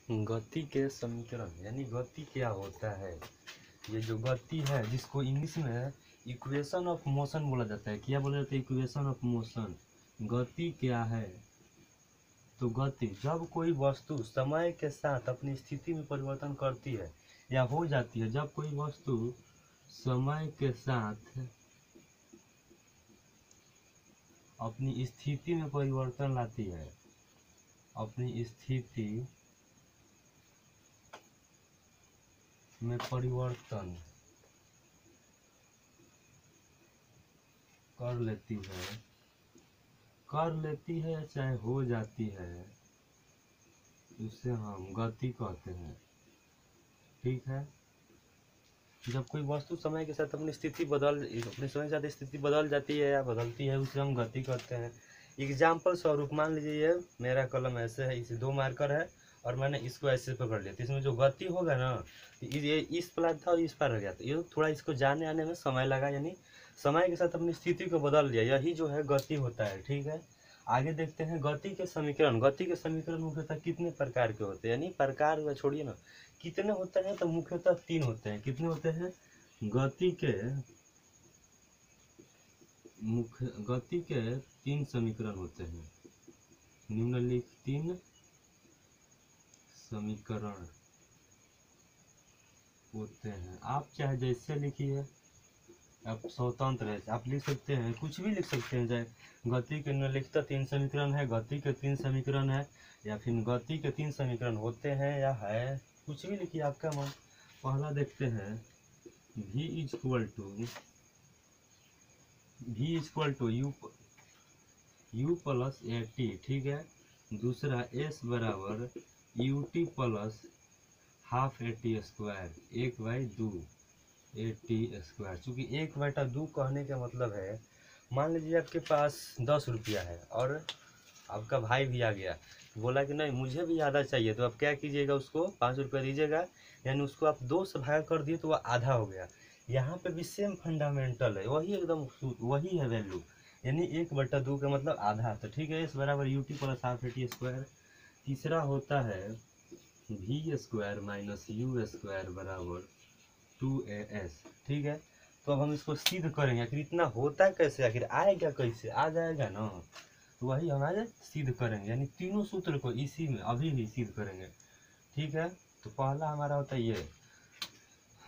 गति के समीकरण यानी गति क्या होता है। ये जो गति है जिसको इंग्लिश में इक्वेशन ऑफ मोशन बोला जाता है। क्या बोला जाता है? Equation of motion. गति क्या है? तो गति जब कोई वस्तु समय के साथ अपनी स्थिति में परिवर्तन करती है या हो जाती है, जब कोई वस्तु समय के साथ अपनी स्थिति में परिवर्तन लाती है, अपनी स्थिति में परिवर्तन कर लेती है चाहे हो जाती है, उसे हम गति कहते हैं। ठीक है। जब कोई वस्तु समय के साथ अपनी समय के साथ स्थिति बदल जाती है या बदलती है, उसे हम गति कहते हैं। एग्जाम्पल स्वरूप मान लीजिए ये मेरा कलम ऐसे है, इसे 2 मार्कर है और मैंने इसको ऐसे पकड़ लिया, तो इसमें जो गति होगा ना, ये इस पार था और इस पार रह गया, तो ये थोड़ा इसको जाने आने में समय लगा, यानी समय के साथ अपनी स्थिति को बदल लिया, यही जो है गति होता है। ठीक है। आगे देखते हैं गति के समीकरण। गति के समीकरण मुख्यतः कितने प्रकार के होते हैं, यानी प्रकार छोड़िए ना, कितने होते हैं, तो मुख्यतः 3 होते हैं। कितने होते हैं? गति के 3 समीकरण होते हैं। निम्नलिखित 3 समीकरण होते हैं। आप चाहे जैसे लिखिए, आप स्वतंत्र है, आप लिख सकते हैं, कुछ भी लिख सकते हैं। चाहे गति के निम्नलिखित 3 समीकरण है, गति के 3 समीकरण है, या फिर गति के 3 समीकरण होते हैं, या है, कुछ भी लिखिए आपका मन। पहला देखते हैं v equal to u plus a t. ठीक है। दूसरा s बराबर u t plus half a t square, 1/2 a t square. चूँकि 1/2 कहने का मतलब है, मान लीजिए आपके पास 10 रुपया है और आपका भाई भी आ गया, बोला कि नहीं मुझे भी आधा चाहिए, तो आप क्या कीजिएगा, उसको 5 रुपया दीजिएगा, यानी उसको आप 2 से भाग कर दिए तो वह आधा हो गया। यहाँ पे भी सेम फंडामेंटल है, वही एकदम वही है वैल्यू, यानी 1/2 का मतलब आधा। तो ठीक है, इस बराबर u t plus half a t square. तीसरा होता है v square minus you square बराबर 2as। ठीक है। तो अब हम इसको सिद्ध करेंगे, आखिर इतना होता है कैसे, आखिर आएगा कैसे, आ जाएगा ना, तो वही हम आज सिद्ध करेंगे, यानी तीनों सूत्र को इसी में अभी भी सिद्ध करेंगे। ठीक है। तो पहला हमारा होता है ये,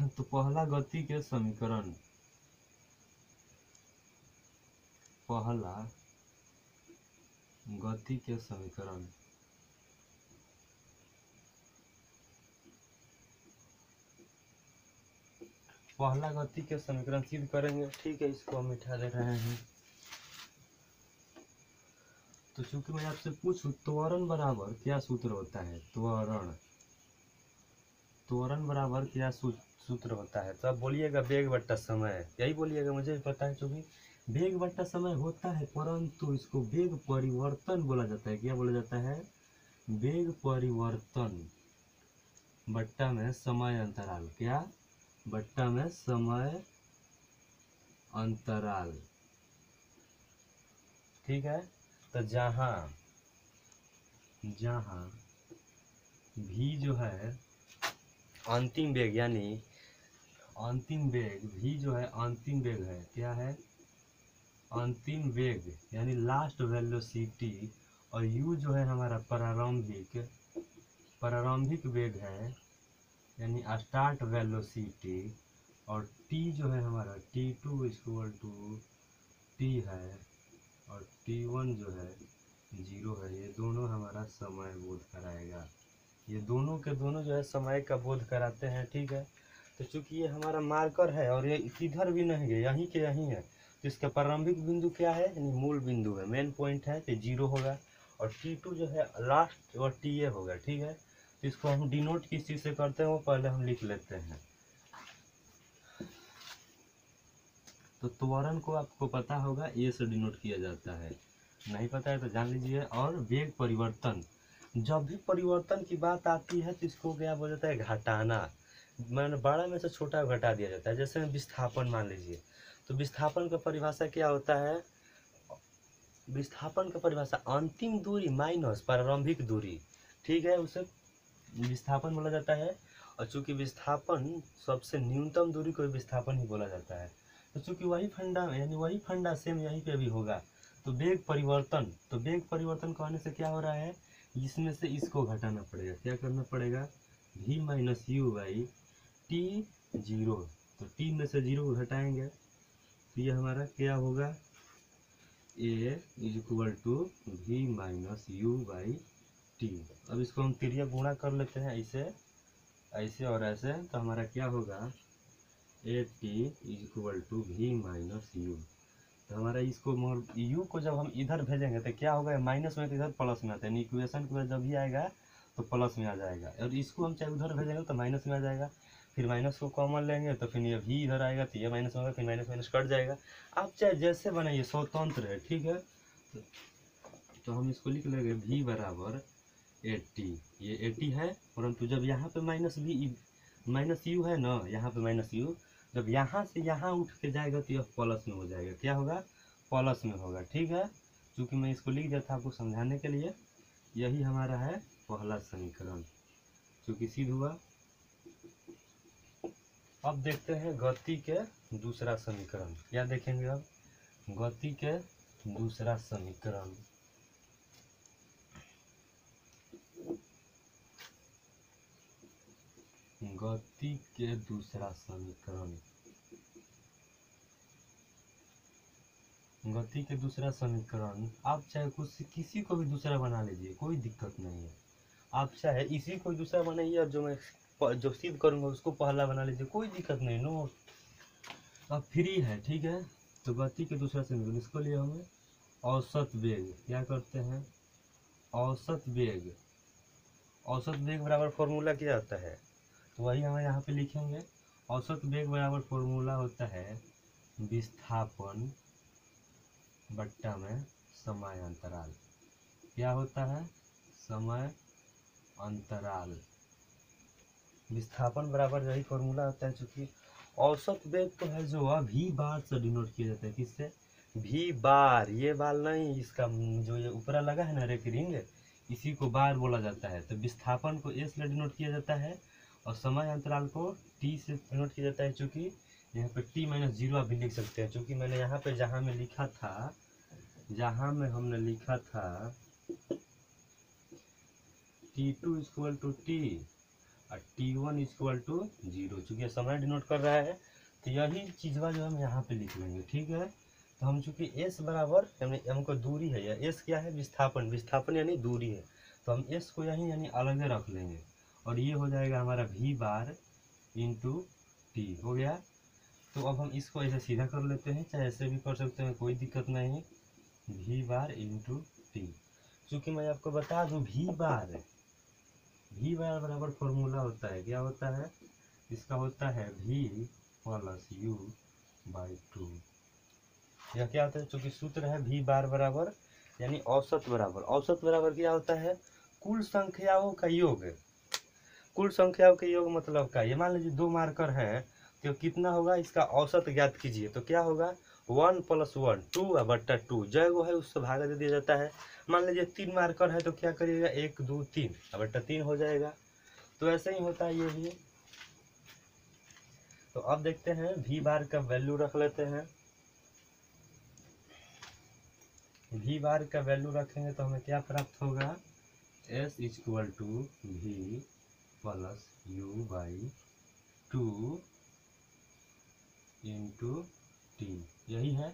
तो पहला गति के समीकरण, पहला गति के समीकरण पहला गति के समीकरण सिद्ध करेंगे। ठीक है, इसको हम मिटा दे रहे हैं। तो चूंकि मैं आपसे पूछूं त्वरण बराबर क्या सूत्र होता है, त्वरण बराबर क्या सूत्र होता है, तो आप बोलिएगा वेग बट्टा समय, यही बोलिएगा, मुझे भी पता है, चूंकि वेग बट्टा समय होता है, परंतु इसको वेग परिवर्तन बोला जाता है। क्या बोला जाता है? वेग परिवर्तन बट्टा में समय अंतराल। क्या? बट्टा में समय अंतराल। ठीक है। तो जहां भी जो है अंतिम वेग, यानी अंतिम वेग, भी जो है अंतिम वेग है, क्या है? अंतिम वेग यानी लास्ट वेलोसिटी, और u जो है हमारा प्रारंभिक वेग है, यानी स्टार्ट वेलोसिटी, और t जो है हमारा t2 इक्वल टू t है, और t1 जो है 0 है। ये दोनों हमारा समय बोध कराएगा, ये दोनों के दोनों जो है समय का बोध कराते हैं। ठीक है। तो चूंकि ये हमारा मार्कर है और ये किधर भी नहीं गए, यहीं के यहीं है, तो इसका प्रारंभिक बिंदु क्या है, यानी मूल बिंदु है, मेन पॉइंट है, तो 0 होगा, और T2 जो है लास्ट और TA होगा। ठीक है। तो इसको हम डिनोट किस चीज़ से करते हैं वो पहले हम लिख लेते हैं। तो त्वरण को आपको पता होगा, ए से डिनोट किया जाता है, नहीं पता है तो जान लीजिए। और वेग परिवर्तन, जब भी परिवर्तन की बात आती है तो इसको क्या बोला जाता है, घटाना, मैंने बड़ा में से छोटा घटा दिया जाता है। जैसे विस्थापन मान लीजिए, तो विस्थापन का परिभाषा क्या होता है, विस्थापन का परिभाषा अंतिम दूरी माइनस प्रारंभिक दूरी। ठीक है, उसे विस्थापन बोला जाता है। और चूंकि विस्थापन सबसे न्यूनतम दूरी को विस्थापन ही बोला जाता है, तो चूंकि वही फंडा यानी वही फंडा सेम यहीं पे भी होगा। तो वेग परिवर्तन कहने से क्या हो रहा है, इसमें से इसको घटाना पड़ेगा। क्या करना पड़ेगा, v minus u by T zero. तो टी में से जीरो को घटाएंगे तो ये हमारा क्या होगा, a is equal to v minus u by t. अब इसको हम तिरिया गुणा कर लेते हैं, ऐसे ऐसे और ऐसे, तो हमारा क्या होगा, a t is equal to v minus u. तो हमारा इसको u को जब हम इधर भेजेंगे तो क्या होगा, माइनस में तो इधर प्लस में आता है, इक्वेशन के बाद जब भी आएगा तो प्लस में आ जाएगा। और इसको हम चाहे उधर भेजेंगे तो माइनस में आ जाएगा, फिर माइनस को कॉमन लेंगे तो फिर ये भी इधर आएगा तो ये माइनस में होगा, फिर माइनस माइनस कट जाएगा। आप चाहे जैसे बनाइए, स्वतंत्र है, ठीक है। तो हम इसको लिख लेंगे v बराबर 80, ये 80 है, परंतु जब यहाँ पे माइनस यू है ना, यहाँ पे माइनस यू, जब यहाँ से यहाँ उठ के जाएगा तो यह प्लस में हो जाएगा। क्या होगा, प्लस में होगा, ठीक है। क्योंकि मैं इसको लिख दिया था आपको समझाने के लिए। यही हमारा है पहला समीकरण, क्योंकि सिद्ध हुआ। अब देखते हैं गति के दूसरा समीकरण। क्या देखेंगे अब, गति के दूसरा समीकरण। गति के दूसरा समीकरण, गति के दूसरा समीकरण आप चाहे कुछ किसी को भी दूसरा बना लीजिए, कोई दिक्कत नहीं है। आप चाहे इसी को दूसरा बनाइए और जो सिद्ध करूंगा उसको पहला बना लीजिए, कोई दिक्कत नहीं, नो, अब फ्री है, ठीक है। तो गति के दूसरा समीकरण, इसको लिए हमें औसत वेग, क्या करते हैं, औसत वेग, औसत वेग बराबर फॉर्मूला क्या होता है, तो वही हमें यहाँ पे लिखेंगे। औसत वेग बराबर फॉर्मूला होता है विस्थापन बट्टा में समय अंतराल। क्या होता है, समय अंतराल। विस्थापन बराबर यही फॉर्मूला होता है, चूंकि औसत वेग तो है जो v बार से डिनोट किया जाता है, किससे, v बार, ये बार नहीं, इसका जो ये ऊपरा लगा है ना रेक रिंग, इसी को बार बोला जाता है। तो विस्थापन को a से डिनोट किया जाता है और समय अंतराल को t से डिनोट किया जाता है। चूंकि यहाँ पे t माइनस जीरो आप भी लिख सकते हैं, चूंकि मैंने यहाँ पे जहाँ में लिखा था, जहाँ में हमने लिखा था T2 इक्वल टू टी और T1 इक्वल टू जीरो, चूँकि समय डिनोट कर रहा है तो यही चीज़वा जो हम यहाँ पे लिख लेंगे, ठीक है। तो हम चूँकि s बराबर यानी हमको दूरी है, या s क्या है, विस्थापन, विस्थापन यानी दूरी है, तो हम s को यहीं यानी अलग रख लेंगे और ये हो जाएगा हमारा v बार इंटू टी, हो गया। तो अब हम इसको ऐसे सीधा कर लेते हैं, चाहे ऐसे भी कर सकते हैं, कोई दिक्कत नहीं, v बार इंटू टी। चूँकि मैं आपको बता दूँ v बार बराबर फॉर्मूला होता है, क्या होता है, इसका होता है v plus u by to. यह क्या होता है, चूंकि सूत्र है v बार बराबर यानी औसत बराबर, औसत बराबर क्या होता है, कुल संख्याओं का योग। कुल संख्याओं के योग मतलब का, ये मान लीजिए 2 मार्कर है तो कितना होगा, इसका औसत ज्ञात कीजिए, तो क्या होगा 1 + 1 2 बट्टा 2, जय वो है उससे भागा दे दिया जाता है। मान लीजिए 3 मार्कर है तो क्या करिएगा 1 2 3 बट्टा 3 हो जाएगा। तो ऐसे ही होता है ये भी। तो अब देखते हैं v बार का वैल्यू रख लेते हैं। v बार का वैल्यू रखेंगे तो हमें क्या प्राप्त होगा, s equal to v plus u by two into t, यही है।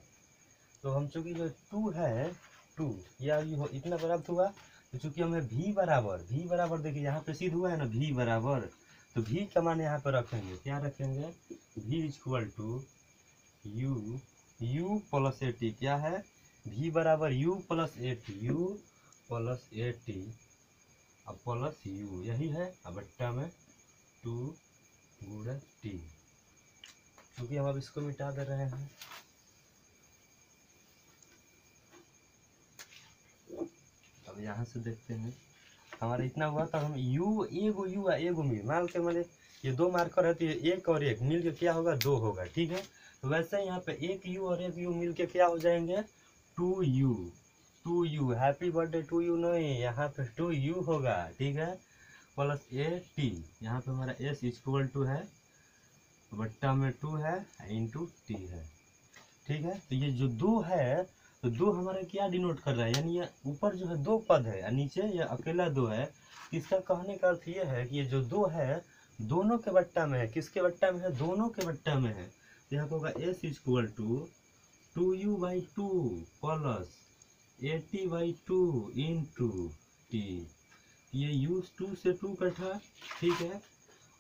तो हम चूंकि जो 2 है, 2 या इतना प्राप्त हुआ, तो चूंकि हमें v बराबर देखिए यहाँ पे सिद्ध हुआ है ना, v बराबर, तो v का मान यहाँ पे रखेंगे, क्या रखेंगे, v equal to u plus a t, क्या है, v बराबर u प्लस ए टी अब प्लस u, यही है, अब बट्टा में 2 गुणा टी। क्योंकि हम अब इसको मिटा दे रहे हैं, अब यहाँ से देखते हैं हमारा इतना हुआ, तो हम एगो मिल मान के मैंने ये 2 मार्कर है तो ये 1 और 1 मिल के क्या होगा 2 होगा, ठीक है। तो वैसे ही यहाँ पे 1 u और 1 u मिल के क्या हो जाएंगे 2u, happy birthday to you नहीं, यहाँ पे 2u होगा, ठीक है। प्लस ए टी, यहाँ पे हमारा एस इक्वल टू है बट्टा में 2 है इंटू टी है। ठीक है, तो ये जो 2 है तो 2 हमारा क्या डिनोट कर रहा है, यानी ये ऊपर जो है 2 पद है और नीचे ये अकेला 2 है। इसका कहने का अर्थ ये है कि ये जो 2 है दोनों के बट्टा में है। किसके बट्टा में है, दोनों के बट्टा में है। तो यहाँ पे होगा s equal to 2u/2 plus 80/2 into t. ये u 2 से 2 कटा, ठीक है,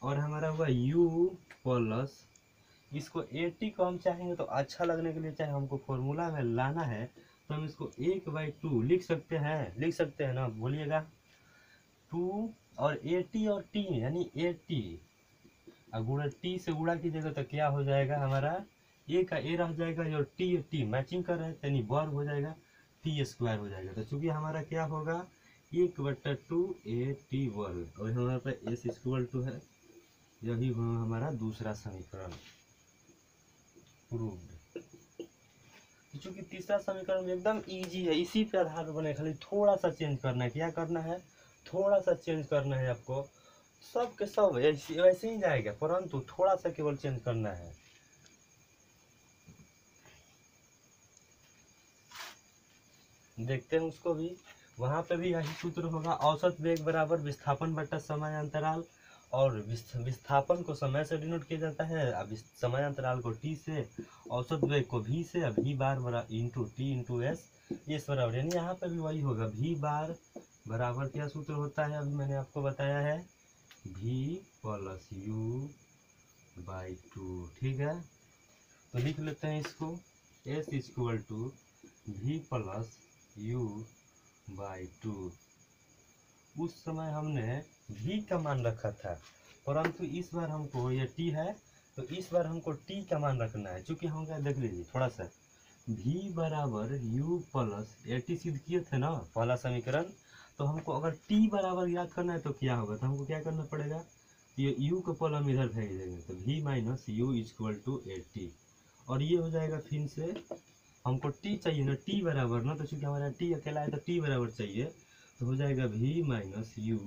और हमारा हुआ u प्लस इसको 80 को हम चाहेंगे तो अच्छा लगने के लिए चाहे हमको फॉर्मूला में लाना है तो हम इसको 1/2 लिख सकते हैं ना, बोलिएगा 2 और 80 और t यानी 80 और गुणा t से गुणा कीजिएगा तो क्या हो जाएगा हमारा a का a रह जाएगा और t मैचिंग कर रहा है यानी वर्ग हो जाएगा, t स्क्वायर हो जाएगा। तो चूंकि हमारा क्या होगा 1/2 a t वर्ग और हमारे पास s इक्वल टू है, यही हुआ हमारा दूसरा समीकरण प्रूव्ड। चूंकि तीसरा समीकरण एकदम इजी है, इसी पे आधार पर बने, खाली थोड़ा सा चेंज करना है। क्या करना है, थोड़ा सा चेंज करना है आपको, सब के सब वैसे ही जाएगा परंतु थोड़ा सा केवल चेंज करना है। देखते हैं उसको भी, वहां पे भी यही सूत्र होगा, औसत वेग बराबर विस्थापन बटा समय अंतराल, और विस्थापन को समय से डिनोट किया जाता है, अब समय अंतराल को t से, औसत वेग को v से, v बार बराबर इंटू टी इंटू एस बराबर, यानी यहाँ पे भी वही होगा v बार बराबर क्या सूत्र होता है, अभी मैंने आपको बताया है v प्लस u/2। ठीक है, तो लिख लेते हैं इसको, s equal to v plus u/2। उस समय हमने v का मान रखा था परंतु इस बार हमको ये t है तो इस बार हमको t का मान रखना है। चूंकि हम क्या देख लीजिए थोड़ा सा, v बराबर u प्लस 80 सिद्ध किए थे ना पहला समीकरण, तो हमको अगर t बराबर याद करना है तो क्या होगा, तो हमको क्या करना पड़ेगा, तो ये u को पहले हम इधर भेज देंगे तो v minus u equal to 80, और ये हो जाएगा फिर से हमको t चाहिए ना, t बराबर ना, तो चूंकि हमारा t अकेला है तो t बराबर चाहिए, तो हो जाएगा v माइनस u,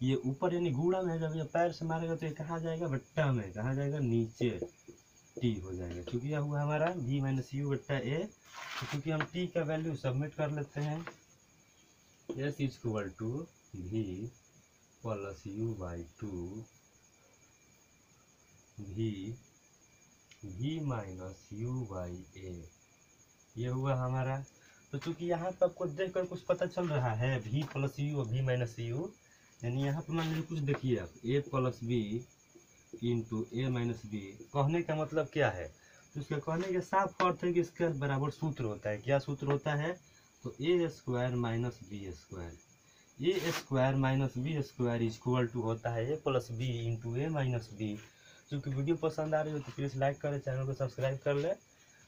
ये ऊपर यानी गुणा में है, जब ये पैर से मारेगा तो ये कहाँ जाएगा, बट्टा में, कहाँ जाएगा, नीचे t हो जाएगा। क्योंकि यह हुआ हमारा v माइनस u बट्टा a, तो क्योंकि हम t का वैल्यू सबमिट कर लेते हैं, s equal to v plus u/2 v minus u/a, ये हुआ हमारा। तो चूंकि यहाँ पे आपको देख कर कुछ पता चल रहा है v प्लस u और v माइनस u, यानी यहाँ पे मान लीजिए कुछ देखिए आप a plus b into a minus b, कहने का मतलब क्या है, तो इसका कहने का साफ अर्थ है कि इसका बराबर सूत्र होता है। क्या सूत्र होता है, तो a square minus b square, a square minus b square equal to होता है a plus b into a minus b। चूँकि वीडियो पसंद आ रही हो तो प्लीज़ लाइक करें, चैनल को सब्सक्राइब कर ले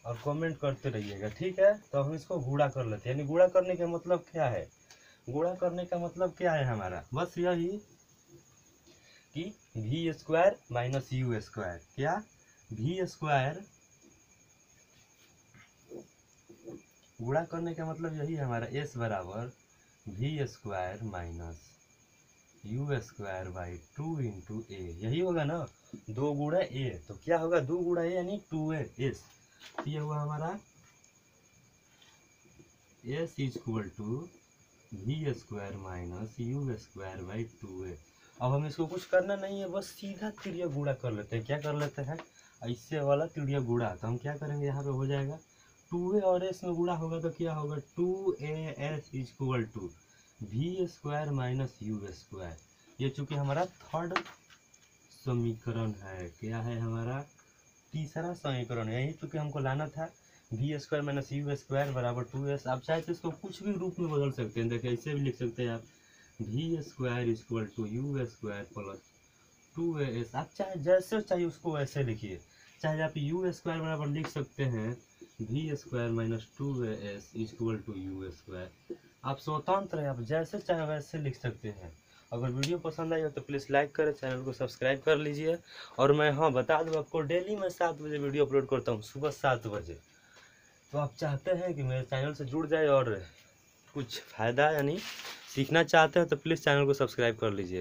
और कमेंट करते रहिएगा। ठीक है, तो हम इसको गुणा कर लेते हैं, यानी गुणा करने का मतलब क्या है, गुणा करने का मतलब क्या है हमारा, बस यही कि v square minus u square, क्या v स्क्वायर, गुणा करने का मतलब यही है हमारा s बराबर v square minus u square into a, यही होगा ना, 2 गुणा a, तो क्या होगा 2 गुणा a यानी 2s, ये हुआ हमारा s equal to v square minus u square. अब हमें इसको कुछ करना नहीं है, बस सीधा तिरिया गुणा कर लेते हैं। क्या कर लेते हैं, ऐसे वाला तिरिया गुणा, तो हम क्या करेंगे, यहाँ पे हो जाएगा 2a और s में गुणा होगा तो क्या होगा 2as equal to v square minus u square. ये चूंकि हमारा थर्ड समीकरण है, क्या है हमारा तीसरा समीकरण, यही चूंकि हमको लाना था v square minus u square बराबर 2s। आप चाहे तो इसको कुछ भी रूप में बदल सकते हैं, देखिए ऐसे भी लिख सकते हैं आप v square equal to u square plus 2as, आप चाहे जैसे चाहिए उसको वैसे लिखिए, चाहे आप u स्क्वायर बराबर लिख सकते हैं v square minus 2as equal to u square, आप स्वतंत्र हैं, आप जैसे चाहे वैसे लिख सकते हैं। अगर वीडियो पसंद आई हो तो प्लीज़ लाइक करें, चैनल को सब्सक्राइब कर लीजिए। और मैं हाँ बता दूँ आपको, डेली मैं 7 बजे वीडियो अपलोड करता हूँ, सुबह 7 बजे। तो आप चाहते हैं कि मेरे चैनल से जुड़ जाए और कुछ फ़ायदा यानी सीखना चाहते हैं तो प्लीज़ चैनल को सब्सक्राइब कर लीजिए।